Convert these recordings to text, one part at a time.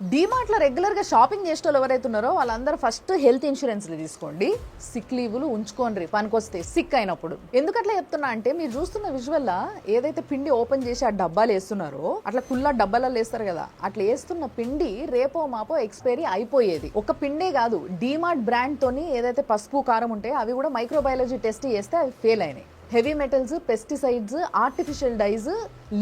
డీమార్ట్ లో రెగ్యులర్ గా షాపింగ్ చేసే వాళ్ళు ఎవరైతే ఉన్నారో వాళ్ళందరూ ఫస్ట్ హెల్త్ ఇన్సూరెన్స్ తీసుకోండి. సిక్ లీవులు ఉంచుకోండి పనికొస్తే సిక్ అయినప్పుడు. ఎందుకట్లా చెప్తున్నా అంటే మీరు చూస్తున్న విజువల్ ఏదైతే పిండి ఓపెన్ చేసి ఆ డబ్బాలు వేస్తున్నారో అట్లా కుల్లా డబ్బాలలో వేస్తారు కదా, అట్లా వేస్తున్న పిండి రేపో మాపో ఎక్స్పైరీ అయిపోయేది. ఒక పిండే కాదు, డీమార్ట్ బ్రాండ్ తోని ఏదైతే పసుపు కారం ఉంటే అవి కూడా మైక్రోబయాలజీ టెస్ట్ చేస్తే అవి ఫెయిల్ అయినాయి. Heavy metals, pesticides, artificial dyes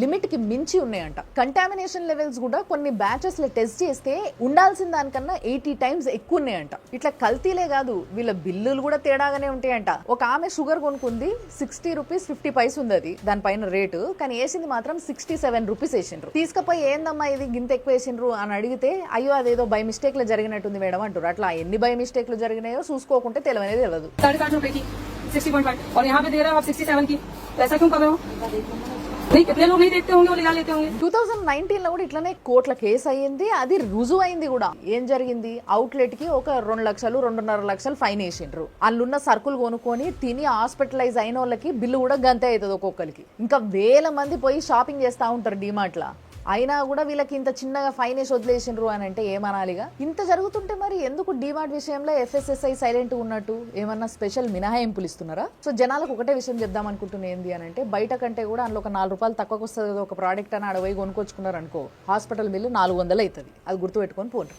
limit కి మించి ఉన్నాయంట. కంటామినేషన్ లెవెల్స్ కూడా కొన్ని బ్యాచెస్ లో టెస్ట్ చేస్తే ఉండాల్సిన దానికన్నా 80 టైమ్స్ ఎక్కువ ఉన్నాయంట. ఇట్లా కల్తీలే కాదు, వీళ్ళ బిల్లులు కూడా తేడాగానే ఉంటాయంట. ఒక ఆమె షుగర్ కొనుక్కుంది, 60 రూపీస్ 50 పైస్ ఉంది అది దానిపైన రేటు, కానీ వేసింది మాత్రం 67 రూపీస్ వేసిండ్రు. తీసుకపోయి ఏందమ్మా ఇది గింత ఎక్కువ వేసిండ్రు అని అడిగితే అయ్యో అదేదో బై మిస్టేక్ లో జరిగినట్టుంది మేడం అంటారు. అట్లా ఎన్ని బై మిస్టేక్ లు జరిగినాయో చూసుకోకుంటే తెలియనేది తెలియదు. 60.5 और यहाँ पे दे रहा है आप 67 की, ऐसा क्यों कर रहे हो? नहीं, कितने लोग नहीं देखते होंगे और लिया लेते होंगे. 2019 లో కూడా ఇట్లానే కోట్ల కేసు అయ్యింది, అది రుజువు అయింది కూడా. ఏం జరిగింది, అవుట్లెట్ కి ఒక 2 లక్షలు 2.5 లక్షలు ఫైన్ వేసిండ్రు. అందులో సరుకులు కొనుక్కొని తిని హాస్పిటలైజ్ అయిన వాళ్ళకి బిల్లు కూడా గంతే అవుతుంది ఒక్కొక్కరికి. ఇంకా వేల మంది పోయి షాపింగ్ చేస్తా ఉంటారు డిమార్ట్ లా, అయినా కూడా వీళ్ళకి ఇంత చిన్నగా ఫైన్ వేసి వదిలేసిండ్రు అని అంటే ఏమనాలిగా. ఇంత జరుగుతుంటే మరి ఎందుకు డీమార్ట్ విషయంలో FSSAI సైలెంట్ ఉన్నట్టు? ఏమన్నా స్పెషల్ మినహాయింపులు ఇస్తున్నారా? సో జనాలకు ఒకటే విషయం చెప్దాం అనుకుంటున్నా, ఏంది అని అంటే బయట కంటే కూడా అందులో ఒక 4 రూపాయలు తక్కువకు వస్తుంది ఒక ప్రోడక్ట్ అని అడవి కొనుక్కొచ్చుకున్నారు అనుకో, హాస్పిటల్ బిల్లు 400 అవుతుంది. అది గుర్తుపెట్టుకొని పోండి.